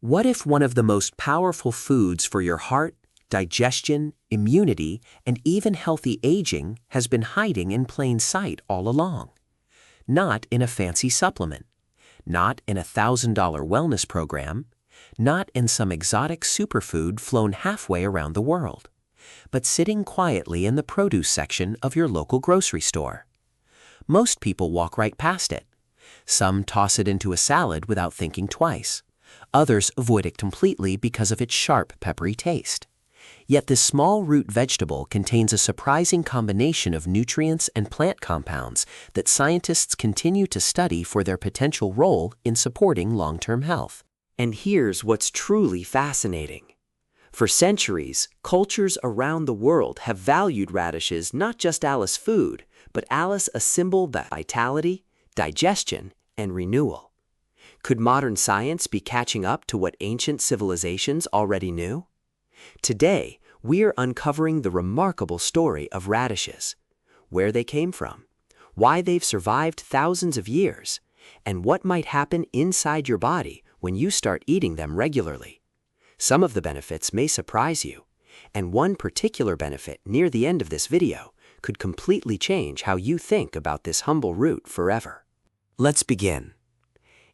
What if one of the most powerful foods for your heart, digestion, immunity, and even healthy aging has been hiding in plain sight all along? Not in a fancy supplement, not in a $1,000 wellness program, not in some exotic superfood flown halfway around the world, but sitting quietly in the produce section of your local grocery store. Most people walk right past it. Some toss it into a salad without thinking twice. Others avoid it completely because of its sharp, peppery taste. Yet this small root vegetable contains a surprising combination of nutrients and plant compounds that scientists continue to study for their potential role in supporting long-term health. And here's what's truly fascinating. For centuries, cultures around the world have valued radishes not just as food, but as a symbol of vitality, digestion, and renewal. Could modern science be catching up to what ancient civilizations already knew? Today, we're uncovering the remarkable story of radishes, where they came from, why they've survived thousands of years, and what might happen inside your body when you start eating them regularly. Some of the benefits may surprise you, and one particular benefit near the end of this video could completely change how you think about this humble root forever. Let's begin.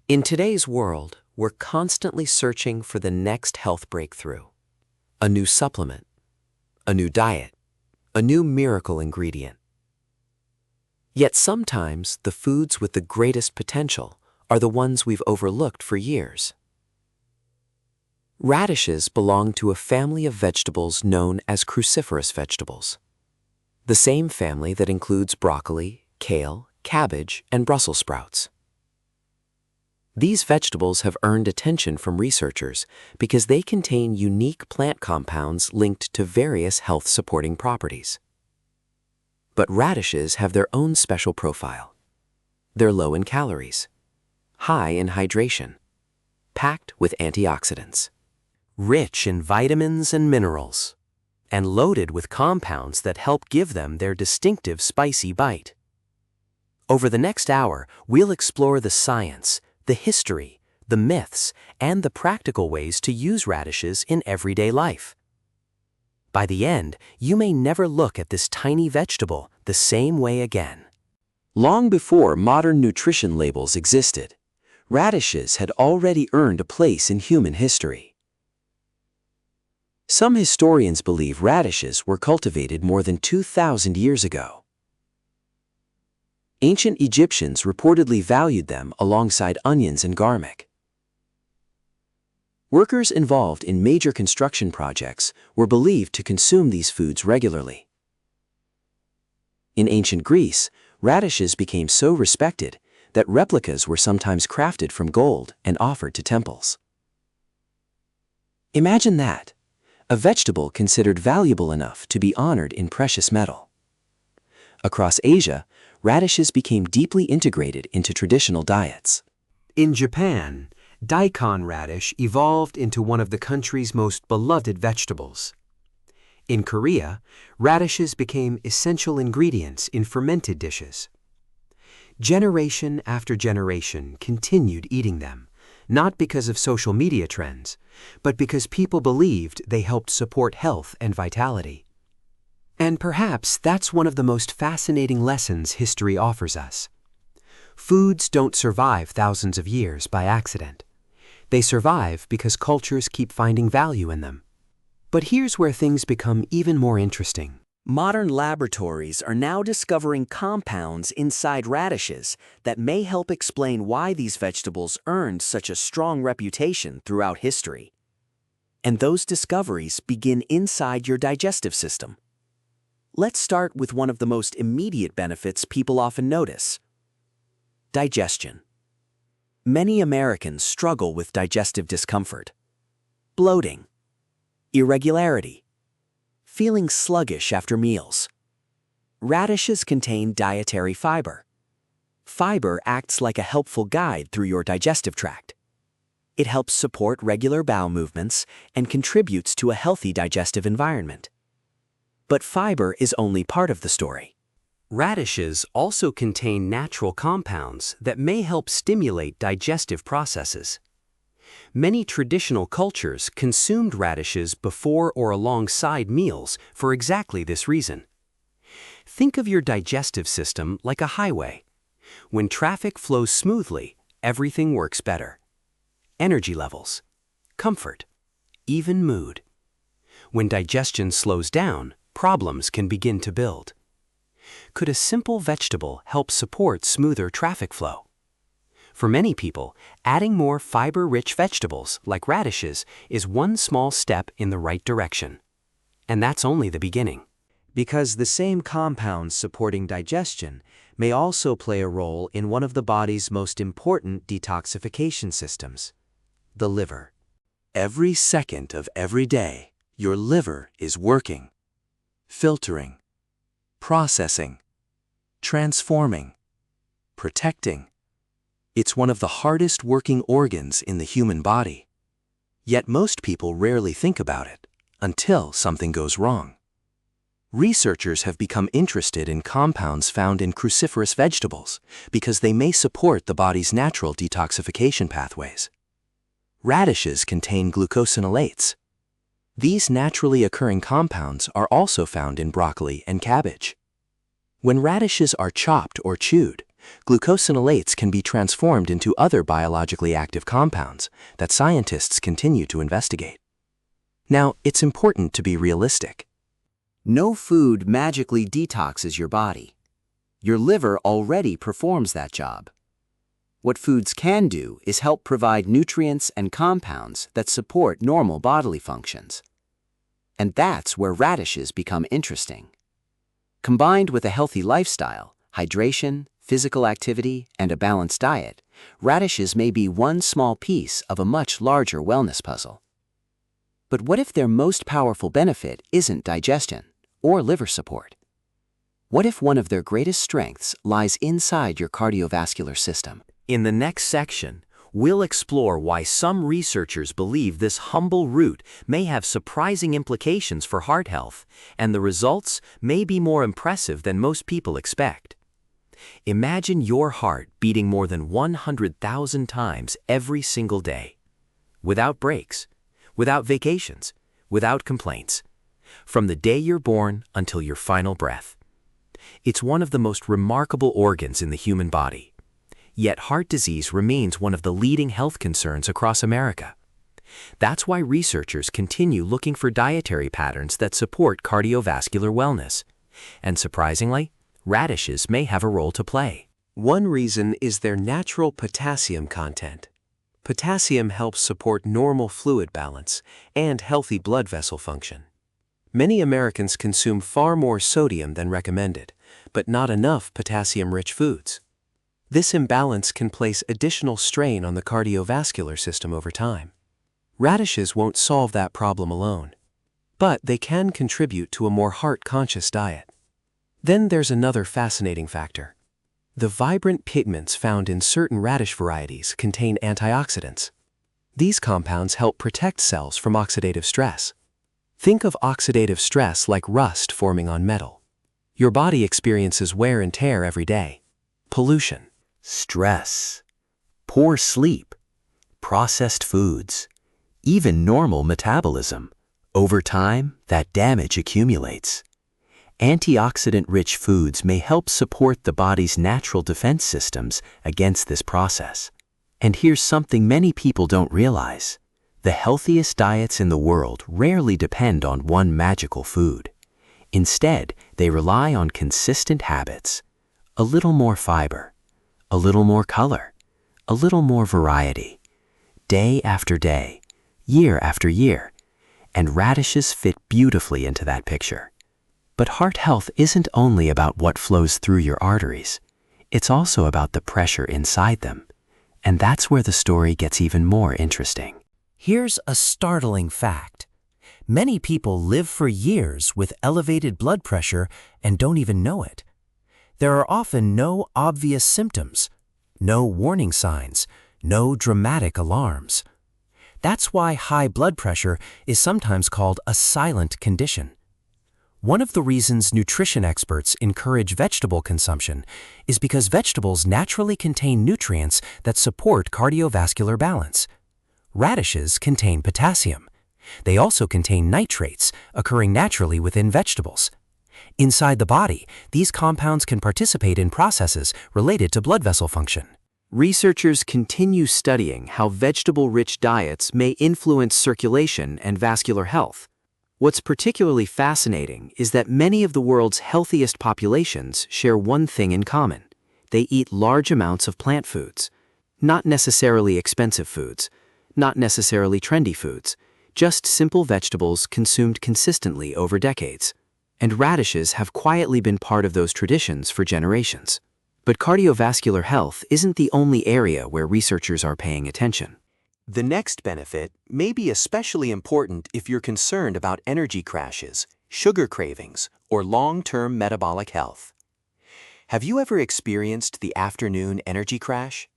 In today's world, we're constantly searching for the next health breakthrough. A new supplement, a new diet, a new miracle ingredient. Yet sometimes the foods with the greatest potential are the ones we've overlooked for years. Radishes belong to a family of vegetables known as cruciferous vegetables, the same family that includes broccoli, kale, cabbage, and Brussels sprouts. These vegetables have earned attention from researchers because they contain unique plant compounds linked to various health-supporting properties. But radishes have their own special profile. They're low in calories, high in hydration, packed with antioxidants, rich in vitamins and minerals, and loaded with compounds that help give them their distinctive spicy bite. Over the next hour, we'll explore the science, the history, the myths, and the practical ways to use radishes in everyday life. By the end, you may never look at this tiny vegetable the same way again. Long before modern nutrition labels existed, radishes had already earned a place in human history. Some historians believe radishes were cultivated more than 2,000 years ago. Ancient Egyptians reportedly valued them alongside onions and garlic. Workers involved in major construction projects were believed to consume these foods regularly. In ancient Greece, radishes became so respected that replicas were sometimes crafted from gold and offered to temples. Imagine that, a vegetable considered valuable enough to be honored in precious metal. Across Asia, radishes became deeply integrated into traditional diets. In Japan, daikon radish evolved into one of the country's most beloved vegetables. In Korea, radishes became essential ingredients in fermented dishes. Generation after generation continued eating them, not because of social media trends, but because people believed they helped support health and vitality. And perhaps that's one of the most fascinating lessons history offers us. Foods don't survive thousands of years by accident. They survive because cultures keep finding value in them. But here's where things become even more interesting. Modern laboratories are now discovering compounds inside radishes that may help explain why these vegetables earned such a strong reputation throughout history. And those discoveries begin inside your digestive system. Let's start with one of the most immediate benefits people often notice: digestion. Many Americans struggle with digestive discomfort, bloating, irregularity, feeling sluggish after meals. Radishes contain dietary fiber. Fiber acts like a helpful guide through your digestive tract. It helps support regular bowel movements and contributes to a healthy digestive environment. But fiber is only part of the story. Radishes also contain natural compounds that may help stimulate digestive processes. Many traditional cultures consumed radishes before or alongside meals for exactly this reason. Think of your digestive system like a highway. When traffic flows smoothly, everything works better. Energy levels, comfort, even mood. When digestion slows down, problems can begin to build. Could a simple vegetable help support smoother traffic flow? For many people, adding more fiber-rich vegetables like radishes is one small step in the right direction. And that's only the beginning. Because the same compounds supporting digestion may also play a role in one of the body's most important detoxification systems, the liver. Every second of every day, your liver is working, filtering, processing, transforming, protecting. It's one of the hardest working organs in the human body. Yet most people rarely think about it until something goes wrong. Researchers have become interested in compounds found in cruciferous vegetables because they may support the body's natural detoxification pathways. Radishes contain glucosinolates. These naturally occurring compounds are also found in broccoli and cabbage. When radishes are chopped or chewed, glucosinolates can be transformed into other biologically active compounds that scientists continue to investigate. Now, it's important to be realistic. No food magically detoxes your body. Your liver already performs that job. What foods can do is help provide nutrients and compounds that support normal bodily functions. And that's where radishes become interesting. Combined with a healthy lifestyle, hydration, physical activity, and a balanced diet, radishes may be one small piece of a much larger wellness puzzle. But what if their most powerful benefit isn't digestion or liver support? What if one of their greatest strengths lies inside your cardiovascular system? In the next section, we'll explore why some researchers believe this humble root may have surprising implications for heart health, and the results may be more impressive than most people expect. Imagine your heart beating more than 100,000 times every single day, without breaks, without vacations, without complaints, from the day you're born until your final breath. It's one of the most remarkable organs in the human body. Yet heart disease remains one of the leading health concerns across America. That's why researchers continue looking for dietary patterns that support cardiovascular wellness. And surprisingly, radishes may have a role to play. One reason is their natural potassium content. Potassium helps support normal fluid balance and healthy blood vessel function. Many Americans consume far more sodium than recommended, but not enough potassium-rich foods. This imbalance can place additional strain on the cardiovascular system over time. Radishes won't solve that problem alone, but they can contribute to a more heart-conscious diet. Then there's another fascinating factor. The vibrant pigments found in certain radish varieties contain antioxidants. These compounds help protect cells from oxidative stress. Think of oxidative stress like rust forming on metal. Your body experiences wear and tear every day. Pollution, stress, poor sleep, processed foods, even normal metabolism. Over time, that damage accumulates. Antioxidant-rich foods may help support the body's natural defense systems against this process. And here's something many people don't realize. The healthiest diets in the world rarely depend on one magical food. Instead, they rely on consistent habits. A little more fiber, a little more color, a little more variety. Day after day, year after year. And radishes fit beautifully into that picture. But heart health isn't only about what flows through your arteries. It's also about the pressure inside them. And that's where the story gets even more interesting. Here's a startling fact. Many people live for years with elevated blood pressure and don't even know it. There are often no obvious symptoms, no warning signs, no dramatic alarms. That's why high blood pressure is sometimes called a silent condition. One of the reasons nutrition experts encourage vegetable consumption is because vegetables naturally contain nutrients that support cardiovascular balance. Radishes contain potassium. They also contain nitrates, occurring naturally within vegetables. Inside the body, these compounds can participate in processes related to blood vessel function. Researchers continue studying how vegetable-rich diets may influence circulation and vascular health. What's particularly fascinating is that many of the world's healthiest populations share one thing in common. They eat large amounts of plant foods. Not necessarily expensive foods, not necessarily trendy foods, just simple vegetables consumed consistently over decades. And radishes have quietly been part of those traditions for generations. But cardiovascular health isn't the only area where researchers are paying attention. The next benefit may be especially important if you're concerned about energy crashes, sugar cravings, or long-term metabolic health. Have you ever experienced the afternoon energy crash?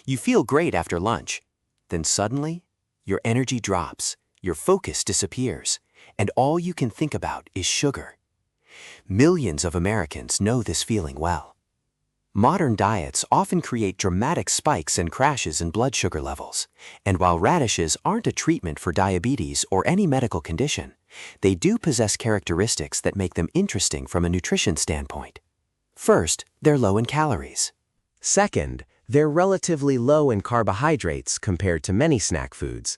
You feel great after lunch, then suddenly, your energy drops, your focus disappears, and all you can think about is sugar. Millions of Americans know this feeling well. Modern diets often create dramatic spikes and crashes in blood sugar levels, and while radishes aren't a treatment for diabetes or any medical condition, they do possess characteristics that make them interesting from a nutrition standpoint. First, they're low in calories. Second, they're relatively low in carbohydrates compared to many snack foods.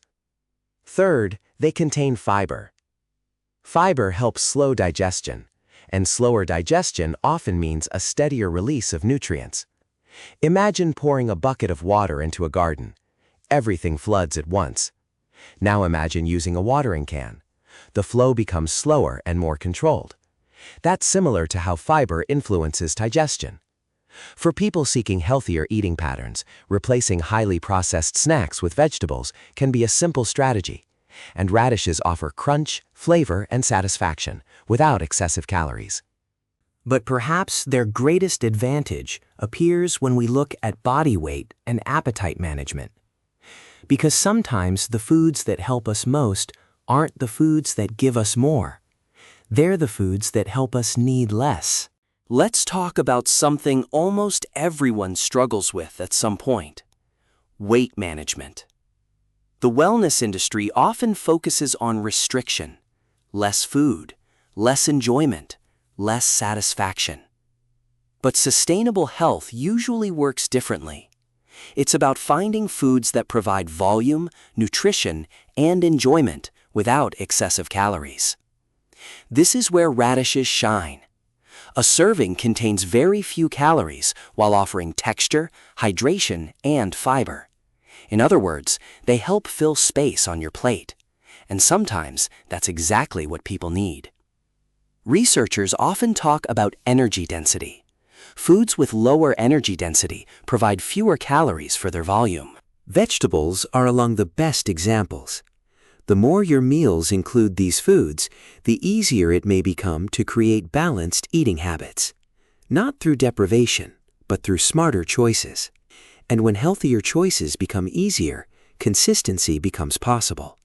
Third, they contain fiber. Fiber helps slow digestion, and slower digestion often means a steadier release of nutrients. Imagine pouring a bucket of water into a garden. Everything floods at once. Now imagine using a watering can. The flow becomes slower and more controlled. That's similar to how fiber influences digestion. For people seeking healthier eating patterns, replacing highly processed snacks with vegetables can be a simple strategy, and radishes offer crunch, flavor, and satisfaction without excessive calories. But perhaps their greatest advantage appears when we look at body weight and appetite management. Because sometimes the foods that help us most aren't the foods that give us more. They're the foods that help us need less. Let's talk about something almost everyone struggles with at some point: weight management. The wellness industry often focuses on restriction, less food, less enjoyment, less satisfaction. But sustainable health usually works differently. It's about finding foods that provide volume, nutrition, and enjoyment without excessive calories. This is where radishes shine. A serving contains very few calories while offering texture, hydration, and fiber. In other words, they help fill space on your plate. And sometimes that's exactly what people need. Researchers often talk about energy density. Foods with lower energy density provide fewer calories for their volume. Vegetables are among the best examples. The more your meals include these foods, the easier it may become to create balanced eating habits. Not through deprivation, but through smarter choices. And when healthier choices become easier, consistency becomes possible.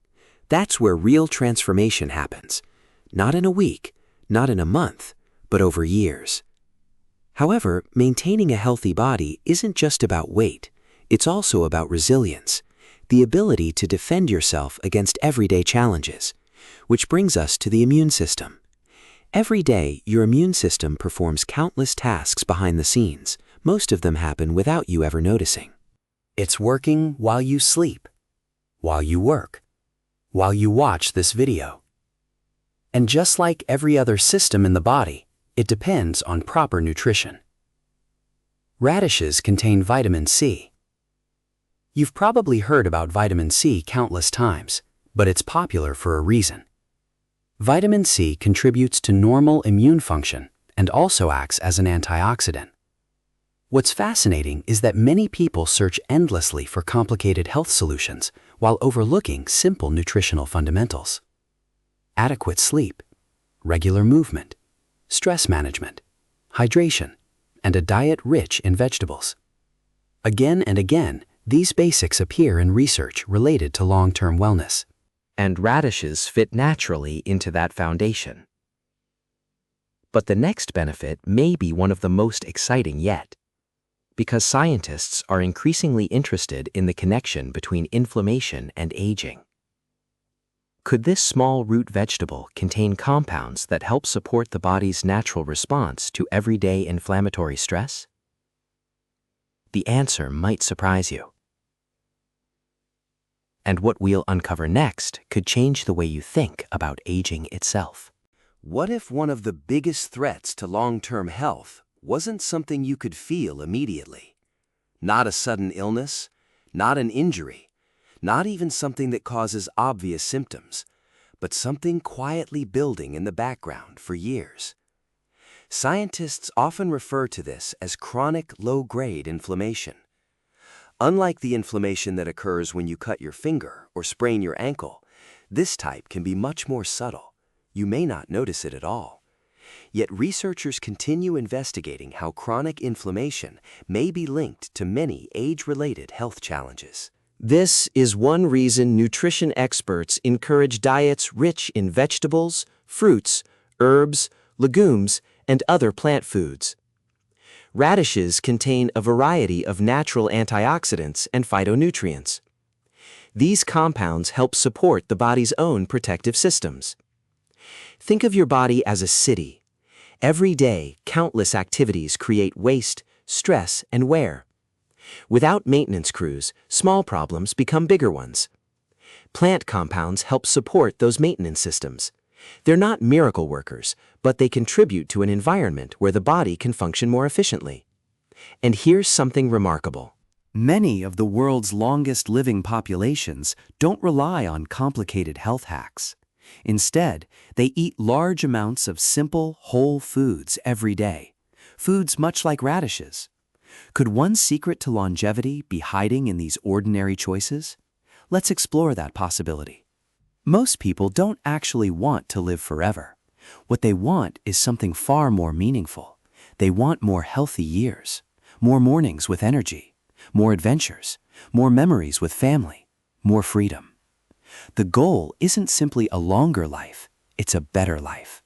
That's where real transformation happens. Not in a week, not in a month, but over years. However, maintaining a healthy body isn't just about weight. It's also about resilience, the ability to defend yourself against everyday challenges, which brings us to the immune system. Every day, your immune system performs countless tasks behind the scenes. Most of them happen without you ever noticing. It's working while you sleep, while you work, while you watch this video. And just like every other system in the body, it depends on proper nutrition. Radishes contain vitamin C. You've probably heard about vitamin C countless times, but it's popular for a reason. Vitamin C contributes to normal immune function and also acts as an antioxidant. What's fascinating is that many people search endlessly for complicated health solutions while overlooking simple nutritional fundamentals. Adequate sleep, regular movement, stress management, hydration, and a diet rich in vegetables. Again and again, these basics appear in research related to long-term wellness. And radishes fit naturally into that foundation. But the next benefit may be one of the most exciting yet. because scientists are increasingly interested in the connection between inflammation and aging. Could this small root vegetable contain compounds that help support the body's natural response to everyday inflammatory stress? The answer might surprise you. And what we'll uncover next could change the way you think about aging itself. What if one of the biggest threats to long-term health wasn't something you could feel immediately? Not a sudden illness, not an injury, not even something that causes obvious symptoms, but something quietly building in the background for years. Scientists often refer to this as chronic low-grade inflammation. Unlike the inflammation that occurs when you cut your finger or sprain your ankle, this type can be much more subtle. You may not notice it at all. Yet researchers continue investigating how chronic inflammation may be linked to many age-related health challenges. This is one reason nutrition experts encourage diets rich in vegetables, fruits, herbs, legumes, and other plant foods. Radishes contain a variety of natural antioxidants and phytonutrients. These compounds help support the body's own protective systems. Think of your body as a city. Every day, countless activities create waste, stress, and wear. Without maintenance crews, small problems become bigger ones. Plant compounds help support those maintenance systems. They're not miracle workers, but they contribute to an environment where the body can function more efficiently. And here's something remarkable. Many of the world's longest living populations don't rely on complicated health hacks. Instead, they eat large amounts of simple, whole foods every day, foods much like radishes. Could one secret to longevity be hiding in these ordinary choices? Let's explore that possibility. Most people don't actually want to live forever. What they want is something far more meaningful. They want more healthy years, more mornings with energy, more adventures, more memories with family, more freedom. The goal isn't simply a longer life, it's a better life.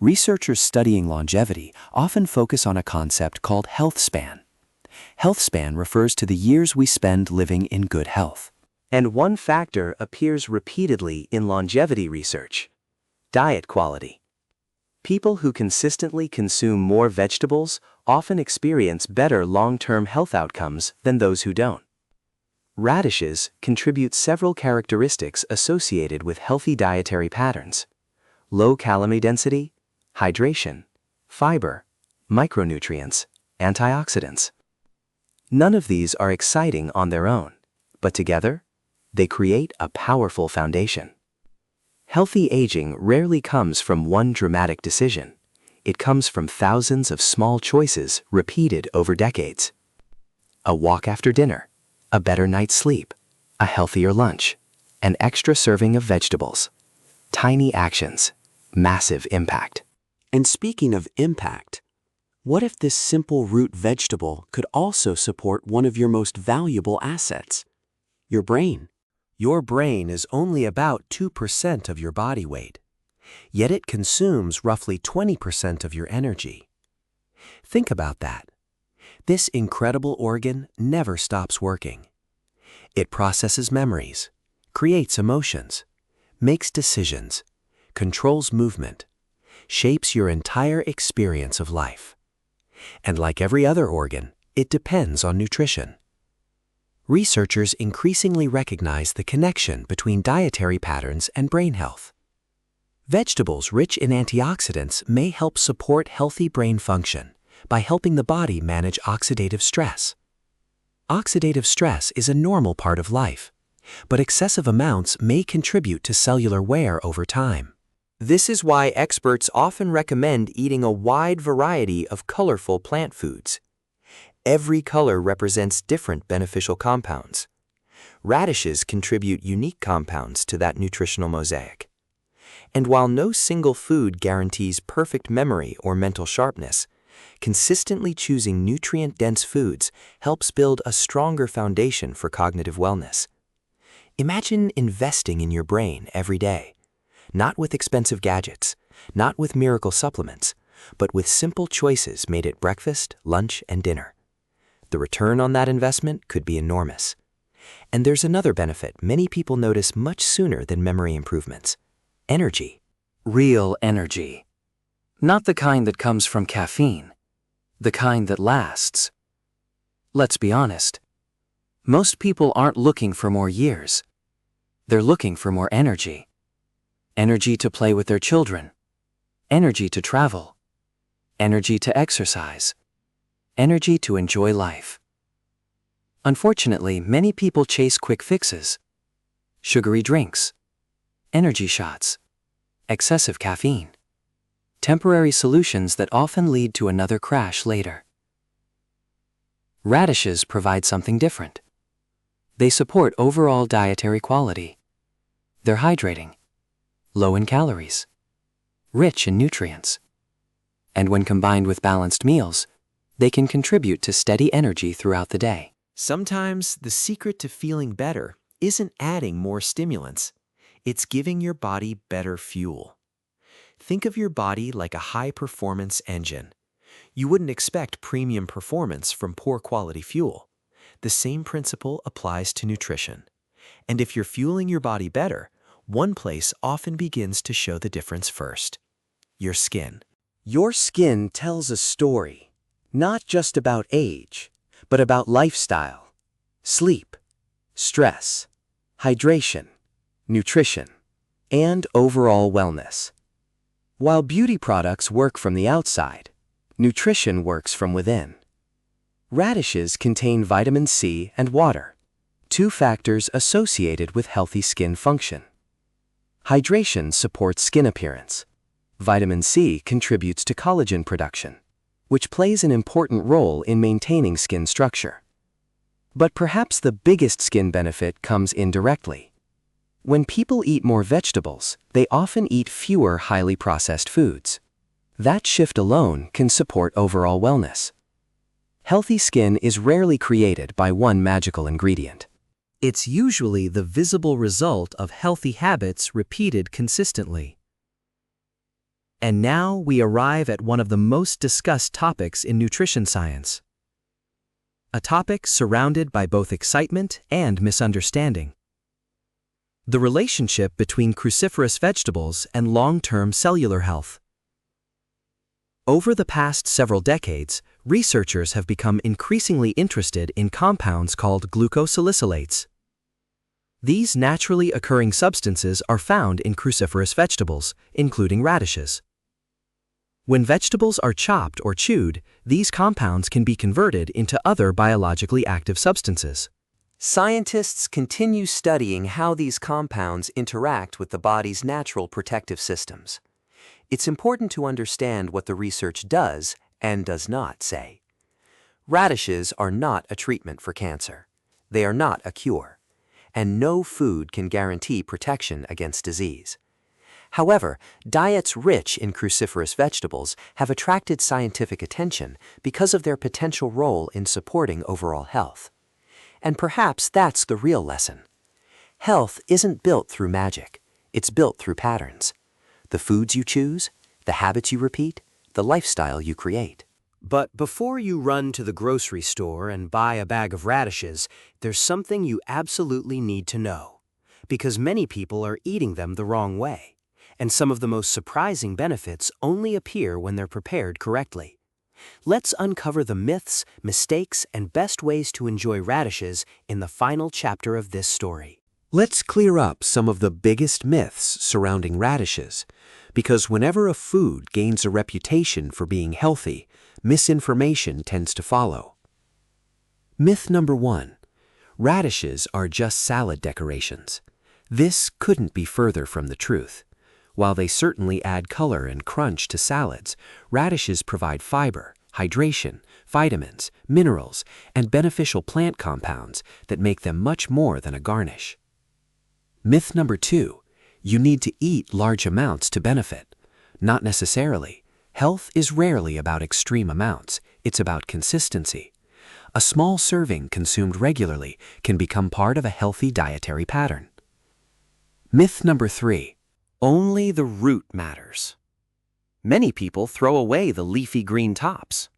Researchers studying longevity often focus on a concept called health span. Health span refers to the years we spend living in good health. And one factor appears repeatedly in longevity research: diet quality. People who consistently consume more vegetables often experience better long-term health outcomes than those who don't. Radishes contribute several characteristics associated with healthy dietary patterns: low calorie density, hydration, fiber, micronutrients, antioxidants. None of these are exciting on their own, but together, they create a powerful foundation. Healthy aging rarely comes from one dramatic decision. It comes from thousands of small choices repeated over decades. A walk after dinner, a better night's sleep, a healthier lunch, an extra serving of vegetables. Tiny actions, massive impact. And speaking of impact, what if this simple root vegetable could also support one of your most valuable assets, your brain? Your brain is only about 2% of your body weight, yet it consumes roughly 20% of your energy. Think about that. This incredible organ never stops working. It processes memories, creates emotions, makes decisions, controls movement, shapes your entire experience of life. And like every other organ, it depends on nutrition. Researchers increasingly recognize the connection between dietary patterns and brain health. Vegetables rich in antioxidants may help support healthy brain function by helping the body manage oxidative stress. Oxidative stress is a normal part of life, but excessive amounts may contribute to cellular wear over time. This is why experts often recommend eating a wide variety of colorful plant foods. Every color represents different beneficial compounds. Radishes contribute unique compounds to that nutritional mosaic. And while no single food guarantees perfect memory or mental sharpness, consistently choosing nutrient-dense foods helps build a stronger foundation for cognitive wellness. Imagine investing in your brain every day. Not with expensive gadgets, not with miracle supplements, but with simple choices made at breakfast, lunch, and dinner. The return on that investment could be enormous. And there's another benefit many people notice much sooner than memory improvements: energy. Real energy. Not the kind that comes from caffeine, the kind that lasts. Let's be honest. Most people aren't looking for more years. They're looking for more energy. Energy to play with their children. Energy to travel. Energy to exercise. Energy to enjoy life. Unfortunately, many people chase quick fixes. Sugary drinks. Energy shots. Excessive caffeine. Temporary solutions that often lead to another crash later. Radishes provide something different. They support overall dietary quality. They're hydrating, low in calories, rich in nutrients. And when combined with balanced meals, they can contribute to steady energy throughout the day. Sometimes the secret to feeling better isn't adding more stimulants. It's giving your body better fuel. Think of your body like a high-performance engine. You wouldn't expect premium performance from poor quality fuel. The same principle applies to nutrition. And if you're fueling your body better, one place often begins to show the difference first: your skin. Your skin tells a story, not just about age, but about lifestyle, sleep, stress, hydration, nutrition, and overall wellness. While beauty products work from the outside, nutrition works from within. Radishes contain vitamin C and water, two factors associated with healthy skin function. Hydration supports skin appearance. Vitamin C contributes to collagen production, which plays an important role in maintaining skin structure. But perhaps the biggest skin benefit comes indirectly. When people eat more vegetables, they often eat fewer highly processed foods. That shift alone can support overall wellness. Healthy skin is rarely created by one magical ingredient. It's usually the visible result of healthy habits repeated consistently. And now we arrive at one of the most discussed topics in nutrition science. A topic surrounded by both excitement and misunderstanding. The relationship between cruciferous vegetables and long-term cellular health. Over the past several decades, researchers have become increasingly interested in compounds called glucosalicylates. These naturally occurring substances are found in cruciferous vegetables, including radishes. When vegetables are chopped or chewed, these compounds can be converted into other biologically active substances. Scientists continue studying how these compounds interact with the body's natural protective systems. It's important to understand what the research does and does not say. Radishes are not a treatment for cancer. They are not a cure. And no food can guarantee protection against disease. However, diets rich in cruciferous vegetables have attracted scientific attention because of their potential role in supporting overall health. And perhaps that's the real lesson. Health isn't built through magic. It's built through patterns. The foods you choose, the habits you repeat, the lifestyle you create. But before you run to the grocery store and buy a bag of radishes, there's something you absolutely need to know. Because many people are eating them the wrong way. And some of the most surprising benefits only appear when they're prepared correctly. Let's uncover the myths, mistakes, and best ways to enjoy radishes in the final chapter of this story. Let's clear up some of the biggest myths surrounding radishes, because whenever a food gains a reputation for being healthy, misinformation tends to follow. Myth number 1. Radishes are just salad decorations. This couldn't be further from the truth. While they certainly add color and crunch to salads, radishes provide fiber, hydration, vitamins, minerals, and beneficial plant compounds that make them much more than a garnish. Myth number 2. You need to eat large amounts to benefit. Not necessarily. Health is rarely about extreme amounts. It's about consistency. A small serving consumed regularly can become part of a healthy dietary pattern. Myth number 3. Only the root matters. Many people throw away the leafy green tops.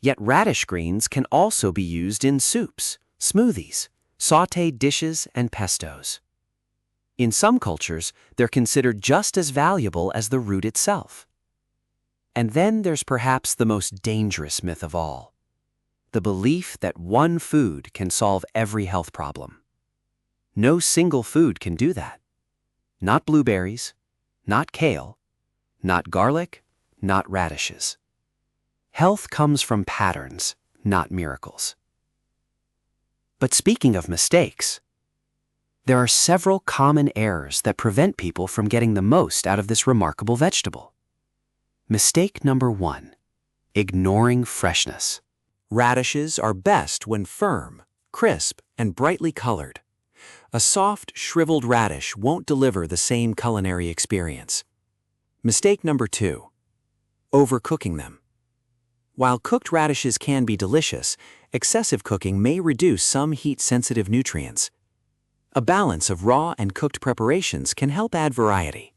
Yet radish greens can also be used in soups, smoothies, sautéed dishes, and pestos. In some cultures, they're considered just as valuable as the root itself. And then there's perhaps the most dangerous myth of all: the belief that one food can solve every health problem. No single food can do that. Not blueberries, not kale, not garlic, not radishes. Health comes from patterns, not miracles. But speaking of mistakes, there are several common errors that prevent people from getting the most out of this remarkable vegetable. Mistake number 1: ignoring freshness. Radishes are best when firm, crisp, and brightly colored. A soft, shriveled radish won't deliver the same culinary experience. Mistake number 2: overcooking them. While cooked radishes can be delicious, excessive cooking may reduce some heat-sensitive nutrients. A balance of raw and cooked preparations can help add variety.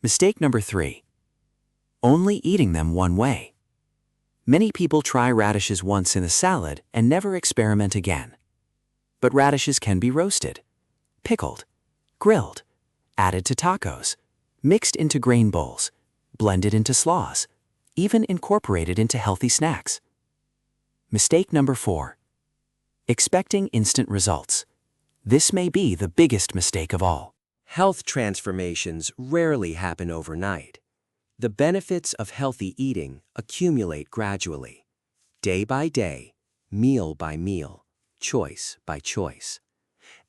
Mistake number 3: only eating them one way. Many people try radishes once in a salad and never experiment again. But radishes can be roasted, pickled, grilled, added to tacos, mixed into grain bowls, blended into slaws, even incorporated into healthy snacks. Mistake number 4: expecting instant results. This may be the biggest mistake of all. Health transformations rarely happen overnight. The benefits of healthy eating accumulate gradually, day by day, meal by meal, choice by choice.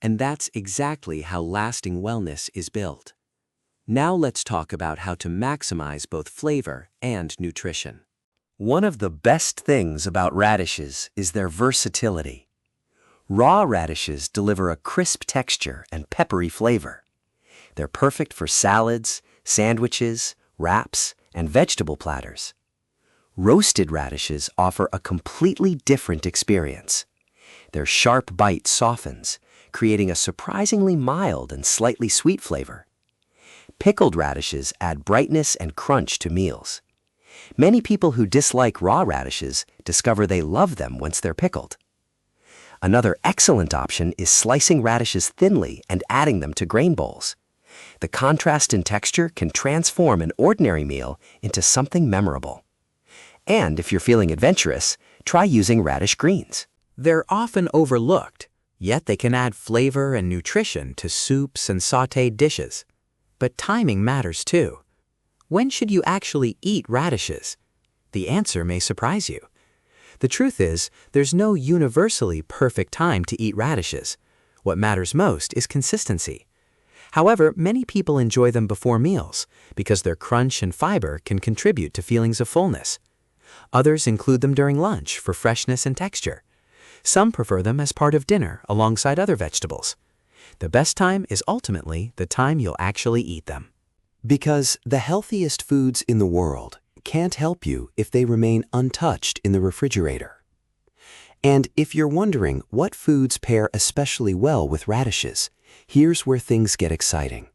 And that's exactly how lasting wellness is built. Now let's talk about how to maximize both flavor and nutrition. One of the best things about radishes is their versatility. Raw radishes deliver a crisp texture and peppery flavor. They're perfect for salads, sandwiches, wraps, and vegetable platters. Roasted radishes offer a completely different experience. Their sharp bite softens, creating a surprisingly mild and slightly sweet flavor. Pickled radishes add brightness and crunch to meals. Many people who dislike raw radishes discover they love them once they're pickled. Another excellent option is slicing radishes thinly and adding them to grain bowls. The contrast in texture can transform an ordinary meal into something memorable. And if you're feeling adventurous, try using radish greens. They're often overlooked, yet they can add flavor and nutrition to soups and sautéed dishes. But timing matters too. When should you actually eat radishes? The answer may surprise you. The truth is, there's no universally perfect time to eat radishes. What matters most is consistency. However, many people enjoy them before meals because their crunch and fiber can contribute to feelings of fullness. Others include them during lunch for freshness and texture. Some prefer them as part of dinner alongside other vegetables. The best time is ultimately the time you'll actually eat them. Because the healthiest foods in the world can't help you if they remain untouched in the refrigerator. And if you're wondering what foods pair especially well with radishes, here's where things get exciting.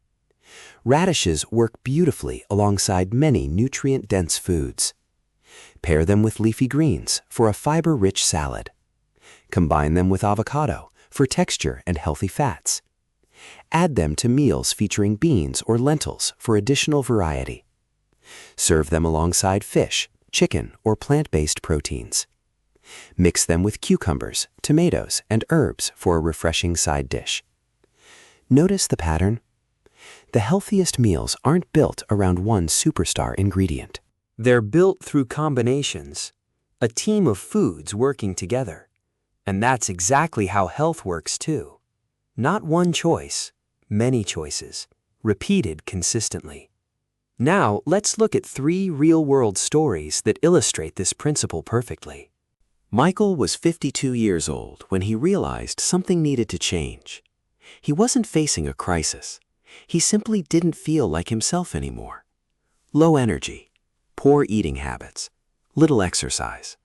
Radishes work beautifully alongside many nutrient-dense foods. Pair them with leafy greens for a fiber-rich salad. Combine them with avocado for texture and healthy fats. Add them to meals featuring beans or lentils for additional variety. Serve them alongside fish, chicken, or plant-based proteins. Mix them with cucumbers, tomatoes, and herbs for a refreshing side dish. Notice the pattern? The healthiest meals aren't built around one superstar ingredient. They're built through combinations, a team of foods working together. And that's exactly how health works too. Not one choice, many choices, repeated consistently. Now, let's look at 3 real-world stories that illustrate this principle perfectly. Michael was 52 years old when he realized something needed to change. He wasn't facing a crisis. He simply didn't feel like himself anymore. Low energy, poor eating habits, little exercise.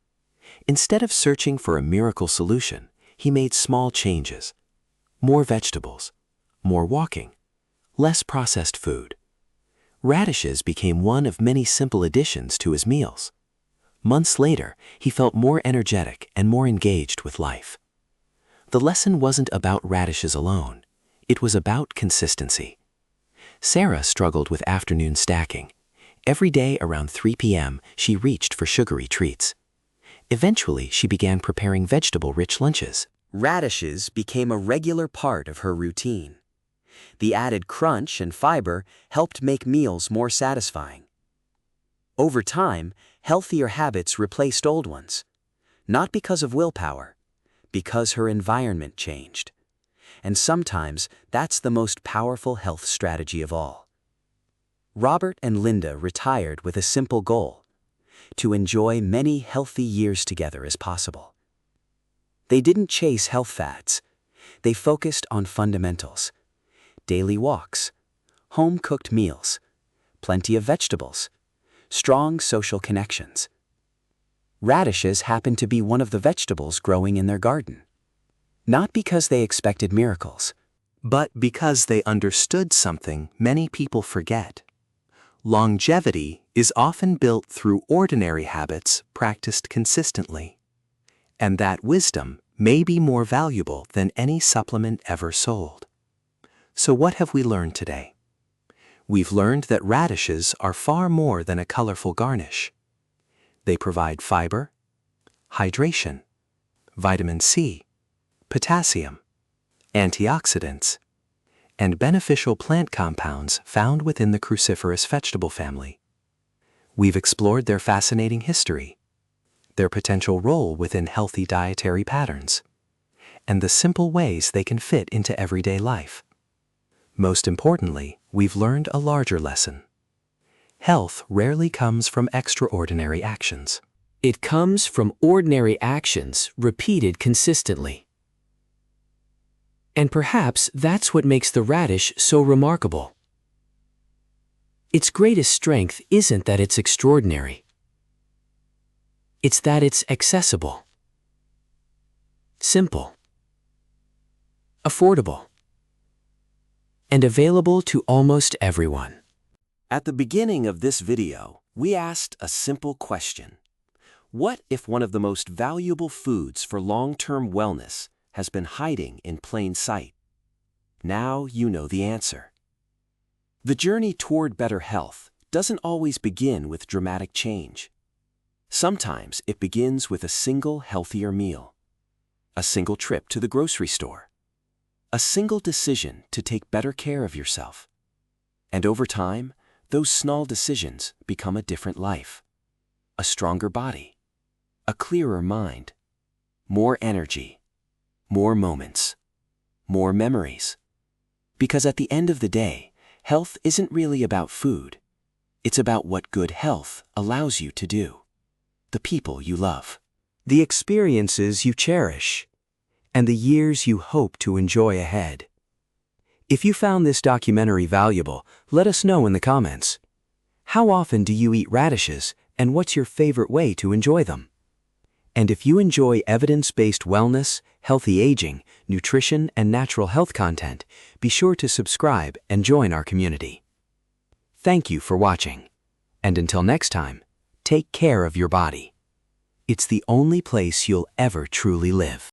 Instead of searching for a miracle solution, he made small changes. More vegetables, more walking, less processed food. Radishes became one of many simple additions to his meals. Months later, he felt more energetic and more engaged with life. The lesson wasn't about radishes alone. It was about consistency. Sarah struggled with afternoon stacking. Every day around 3 p.m., she reached for sugary treats. Eventually, she began preparing vegetable-rich lunches. Radishes became a regular part of her routine. The added crunch and fiber helped make meals more satisfying. Over time, healthier habits replaced old ones, not because of willpower, because her environment changed. And sometimes that's the most powerful health strategy of all. Robert and Linda retired with a simple goal: to enjoy many healthy years together as possible. They didn't chase health fads. They focused on fundamentals: daily walks, home-cooked meals, plenty of vegetables, strong social connections. Radishes happened to be one of the vegetables growing in their garden. Not because they expected miracles, but because they understood something many people forget. Longevity is often built through ordinary habits practiced consistently. And that wisdom may be more valuable than any supplement ever sold. So what have we learned today? We've learned that radishes are far more than a colorful garnish. They provide fiber, hydration, vitamin C, potassium, antioxidants, and beneficial plant compounds found within the cruciferous vegetable family. We've explored their fascinating history, their potential role within healthy dietary patterns, and the simple ways they can fit into everyday life. Most importantly, we've learned a larger lesson. Health rarely comes from extraordinary actions. it comes from ordinary actions repeated consistently. And perhaps that's what makes the radish so remarkable. Its greatest strength isn't that it's extraordinary. It's that it's accessible, simple, affordable, and available to almost everyone. At the beginning of this video, we asked a simple question. What if one of the most valuable foods for long-term wellness has been hiding in plain sight? Now you know the answer. The journey toward better health doesn't always begin with dramatic change. Sometimes it begins with a single healthier meal, a single trip to the grocery store, a single decision to take better care of yourself. And over time, those small decisions become a different life, a stronger body, a clearer mind, more energy, more moments, more memories. Because at the end of the day, health isn't really about food. It's about what good health allows you to do, the people you love, The experiences you cherish, and the years you hope to enjoy ahead. If you found this documentary valuable, let us know in the comments. How often do you eat radishes, and what's your favorite way to enjoy them? And if you enjoy evidence-based wellness, healthy aging, nutrition, and natural health content, be sure to subscribe and join our community. Thank you for watching. And until next time, take care of your body. It's the only place you'll ever truly live.